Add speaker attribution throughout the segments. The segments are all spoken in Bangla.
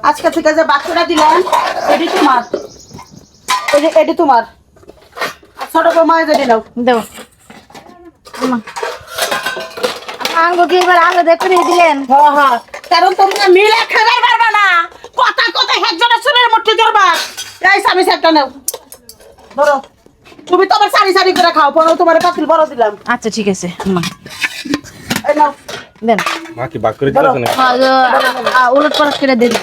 Speaker 1: আজকে থেকে যে বাক্সটা দিলাম এটি তোমার, এই যে এটি তোমার। আর ছোট বৌমা যদি নাও
Speaker 2: দেবো আম্মা। আঙ্গো কি এবার আলো দেখে দিলেন?
Speaker 1: হ্যাঁ হ্যাঁ, কারণ তোমরা মিলে খেতে পারবে না, কথা কথা একজনের চুলের মুঠি ধরবা। এই স্বামী সেটটা নাও, ধরো। তুমি তো আবার সারি সারি করে খাও, পরে তোমার পাতিল বড় দিলাম।
Speaker 2: আচ্ছা ঠিক আছে আম্মা,
Speaker 1: এই নাও
Speaker 2: দেন।
Speaker 3: বাকি বাক করে দিছ না?
Speaker 2: উলট পালট করে দিন,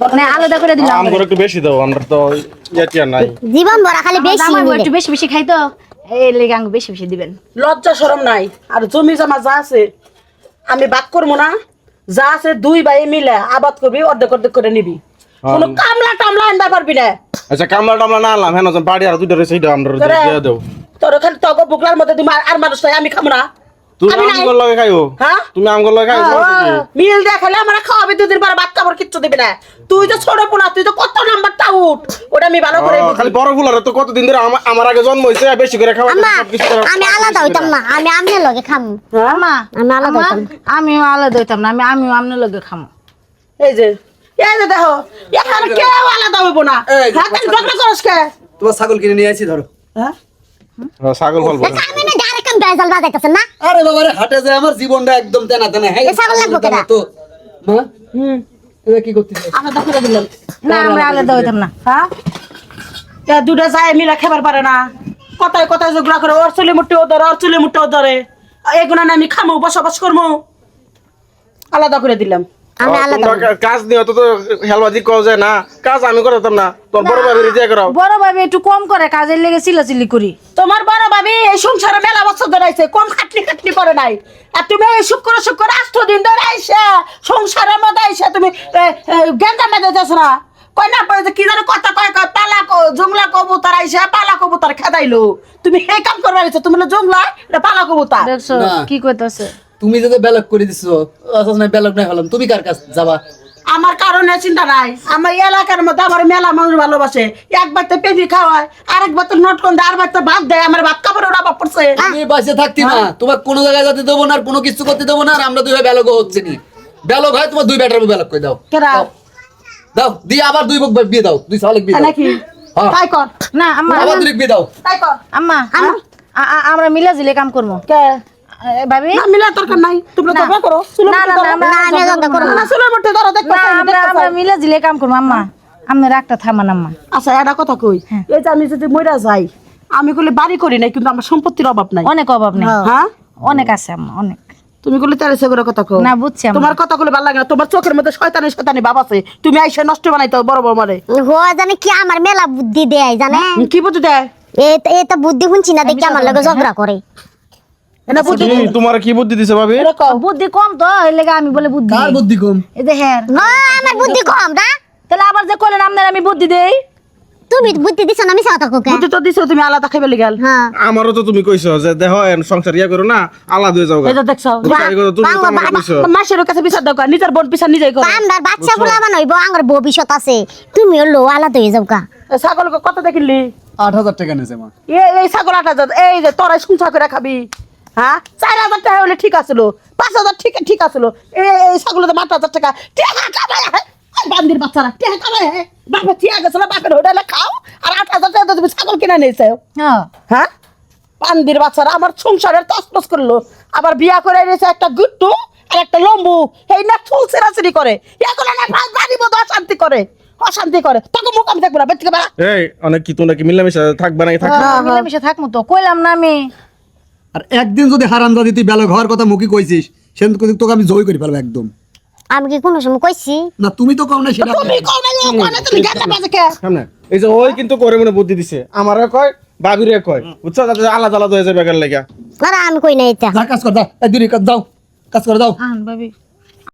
Speaker 2: মানে আলাদা করে দিলাম।
Speaker 3: আমগুলো একটু বেশি দাও, আমরা তো ইয়াটি আর নাই।
Speaker 4: জীবন ভরা খালি বেশি
Speaker 2: আমার
Speaker 4: নিলে।
Speaker 2: একটু বেশি বেশি খাই তো, এই লেগে আঙ্গো বেশি বেশি দিবেন।
Speaker 1: লজ্জা শরম নাই। আর জমি জমা যা আছে আমি বাক করবো না, যা আছে দুই ভাই মিলে আবাদ করবি, অর্ধেক অর্ধেক করে নিবি। কোনো কামলা টামলা আনতে পারবি না।
Speaker 3: আচ্ছা কামলা টামলা না আনলাম, হ্যাঁ বাড়ি আর দুইটা রয়েছে সেইটা আমরা দিয়ে দেও।
Speaker 1: তোর ওখানে তগ বুকলার মধ্যে তুমি আর মানুষ নাই, আমি খাবো না।
Speaker 3: তুমি
Speaker 1: আমি নাই।
Speaker 3: আমগুলো লগে খাইও।
Speaker 1: হ্যাঁ?
Speaker 3: তুমি আমগুলো লগে খাইও।
Speaker 1: মিল দেখালে আমরা খাওয়াবি, দুদিন পরে ভাত খাবার কিচ্ছু দিবি না। তুই তো ছোট পোলা, তুই তো কত নাম্বারটা উঠ, ওটা আমি ভালো করে বুঝি।
Speaker 3: খালি বড় ফুলারে তো কতদিন ধরে আমার আগে জন্ম হইছে, বেশি করে খাওয়া
Speaker 4: আম্মা আমি আলাদা হইতাম না, আমি আমনে লগে খামু।
Speaker 2: আম্মা
Speaker 4: আমি আলাদা
Speaker 2: আম্মা,
Speaker 4: হইতাম।
Speaker 2: আমিও আলাদা হইতাম না, আমিও আপনার লগে খামো।
Speaker 1: এই যে দেখো, এখানে কেউ আলাদা হইব না।
Speaker 5: এই যে
Speaker 1: হ্যাঁ, কেন ঝগড়া করস কে?
Speaker 5: তোমার ছাগল কিনে নিয়ে আইছি ধরো।
Speaker 1: হ্যাঁ?
Speaker 3: ছাগল ফল বলে।
Speaker 4: আমি না ডাইরেক্ট কাম বেজাল বাজাইতাছেন না।
Speaker 5: আরে বাবা রে, হাটে যে আমার জীবনটা একদম তেনা তেনা হ্যাঁ।
Speaker 4: এ ছাগল লাগবো কেডা?
Speaker 5: তো মা
Speaker 1: হুম,
Speaker 5: এটা কি করতেছিস?
Speaker 1: আলাদা করে দিলাম।
Speaker 2: না আমরা আলাদা হইতাম না।
Speaker 1: হ্যাঁ? এ দুটা যায় মিলা খেবার পারে না, কথায় কথায় ঝগড়া করে। ওর চুলে মুঠে ও ধরে, ওর চুলে মুঠে ও ধরে। এগুলো না আমি খামো, বসবাস করবো। আলাদা করে দিলাম।
Speaker 4: আমি আলাদা।
Speaker 3: তোমরা কাজ নিয়ে তো হেলবাজি কও যায় না, কাজ আমি করতাম না, তোর বড় ভাবির দিয়ে করাও।
Speaker 2: বড় ভাবে একটু কম করে, কাজের লেগে চিল্লাচিল্লি করি।
Speaker 1: তোমার বড় ভাবি এই সংসারে মেলা বছর ধরে আইছে, কম খাটনি খাটনি করে নাই। আর তুমি এই শুক্র শুক্র 8 দিন ধরে আইসা সংসারের মধ্যে আইসা তুমি গেন্দা মেজে যাচ্ছ না। কই না পড়ে কি জানো কথা কয় কয় পালা জংলা কবুতর আইসা পালা কবুতর খেদাইলো। তুমি এই কাম করবার আইছো, তুমি না জংলা, এটা পালা কবুতর।
Speaker 2: দেখছো
Speaker 5: না।
Speaker 2: কি কইতাছে?
Speaker 5: তুমি যদি ব্যালক করে দিছো, আসলে না ব্যালক নাই হলাম, তুমি কার কাছে যাবা?
Speaker 1: আমার কারণে চিন্তা নাই। আমার এলাকার মধ্যে আমার মেলা মানুষ ভালোবাসে। একবার তো পেঁপি খাওয়ায়, আরেকবার তো নটকন দেয়, আরেকবার তো ভাত দেয়। আমার ভাত কাপড় ওরা বাপ পড়ছে।
Speaker 5: তুমি বাসে থাকতি না, তোমার কোনো জায়গায় যেতে দেবো না, আর কোনো কিছু করতে দেবো না। আর আমরা দুই ভাই ব্যালকও হচ্ছে নি। ব্যালক হয় তোমার দুই ব্যাটার ব্যালক করে দাও।
Speaker 1: কেরা?
Speaker 5: দাও। দাও দিয়ে আবার দুই বক বিয়ে দাও, দুই সালেক বিয়ে দাও।
Speaker 1: নাকি?
Speaker 5: হ্যাঁ।
Speaker 1: তাই কর,
Speaker 2: না আম্মা,
Speaker 5: আবার দুই বিয়ে দাও।
Speaker 1: তাই কর।
Speaker 2: আম্মা আমরা মিলা জিলে কাম করবো।
Speaker 1: কে?
Speaker 2: ভাবি
Speaker 1: না মিলা দরকার নাই, তোমরা
Speaker 2: না।
Speaker 1: ঝগড়া করো। চুলের
Speaker 2: না,
Speaker 1: মধ্যে
Speaker 2: না,
Speaker 1: ধরো।
Speaker 2: আমরা
Speaker 4: না, আমি ঝগড়া করবো
Speaker 1: না, চুলের মধ্যে ধরো, দেখতে
Speaker 2: না,
Speaker 1: চাই, দেখতে
Speaker 2: আমরা
Speaker 1: চাই।
Speaker 2: মিলা জিলে কাম করবো। আম্মা আপনার একটা থামান আম্মা।
Speaker 1: আচ্ছা একটা কথা কই, এই যে আমি যদি মইরা যাই, আমি কইলে বাড়ি করি নাই, কিন্তু আমার সম্পত্তির অভাব নাই।
Speaker 2: অনেক অভাব নেই,
Speaker 1: হ্যাঁ?
Speaker 2: অনেক আছে আম্মা, অনেক।
Speaker 1: তুমি কইলে তারে সেগুলো কথা কও।
Speaker 2: না, বুঝছি আম্মা।
Speaker 1: তোমার কথা কইলে ভালো লাগে না। তোমার চোখের মধ্যে শয়তানি শয়তানি ভাব আছে। তুমি আইসা নষ্ট বানাইতো বড় বড় মারে।
Speaker 4: হো জানে কি আমার মেলা বুদ্ধি দেয় জানে।
Speaker 1: কি বুঝতে দেয়?
Speaker 4: এ তো বুদ্ধি শুনছি না দেখি আমার লগে ঝগড়া করে।
Speaker 1: এনা বুদ্ধি
Speaker 3: তোমার কি বুদ্ধি দিছে ভাবি?
Speaker 1: এটা কও।
Speaker 2: বুদ্ধি কম তো, এই লেগে আমি বলে বুদ্ধি।
Speaker 5: কার বুদ্ধি কম?
Speaker 2: এই যে হ্যাঁ,
Speaker 4: না আমার বুদ্ধি কম না।
Speaker 2: তাহলে আবার যে কইলেন আপনার আমি বুদ্ধি দেই।
Speaker 4: তুমি বুদ্ধি দিছ না, আমি সাথে কোকে।
Speaker 1: বুদ্ধি তো দিছো, তুমি আলাদা খাইবে লিগাল।
Speaker 4: হ্যাঁ
Speaker 3: আমারও তো তুমি কইছো যে দেহ সংসার ইয়া করো না, আলাদা হয়ে যাও গা।
Speaker 1: এই যে দেখছো,
Speaker 3: তুমি তো আমাকে কইছো।
Speaker 1: মাসের কাছে বিচার দাও, নিজের বোন পিছার নিজেই করো।
Speaker 4: আমার বাচ্চা ফুলা বানাইবো, আমার ভবিষ্যৎ আছে। তুমি হলো আলাদা হয়ে যাও কা।
Speaker 1: ছাগল কত দেখিলি?
Speaker 5: 8,000 টাকা নেছে মা।
Speaker 1: এই ছাগল 8,000, এই যে তোরাই সংসার করে খাবি। হ্যাঁ, 4,000 টাকা হলে ঠিক আছিল, 5,000 ঠিক আছিল। এই ছাগল 8,000 টাকা টাকা কামায়। বান্দির বাচ্চারা টাকা কামায়। বাপে ঠিক আছে না, বাপের হোটেলে খাও, আর 8,000 টাকা তুমি ছাগল কিনে নিয়েছো।
Speaker 2: হ্যাঁ,
Speaker 1: হ্যাঁ, বান্দির বাচ্চারা আমার সংসারের তসনস করলো। আবার বিয়া করে এনেছে একটা গুট্টু আর একটা লম্বু। এই না ফুল সেরাসিরি করে, এগুলো না বাড়ির মতো অশান্তি করে, অশান্তি করে। তোকে মুখ আমি দেখবো না, বেঁচে বেড়া।
Speaker 3: এই অনেক কি তোমরা কি মিলামিশা থাকবা নাকি থাকবা?
Speaker 2: মিলেমিশে থাকবো তো, কইলাম না আমি।
Speaker 5: আর একদিন যদি হারামজাদি তুই ব্যালক হওয়ার কথা মুখে কইছিস, সেদিন তোকে আমি জয় করে ফেলবো একদম।
Speaker 4: আমি কি কোনো সময় কইছি?
Speaker 5: না তুমি তো কও না সেটা।
Speaker 1: তুমি কও না, ও কও না, তুমি গেটা বাজে কে?
Speaker 3: সামনে এই যে ওই কিন্তু করে মনে বুদ্ধি দিছে, আমারে কয় ভাবিরে কয়, বুঝছো? যাতে আলাদা আলাদা হয়ে যাবে বেকার লাগা।
Speaker 4: না আমি কই না এটা।
Speaker 5: যা কাজ কর, যা এই দুই কাজ দাও, কাজ করে দাও।
Speaker 2: আন ভাবি।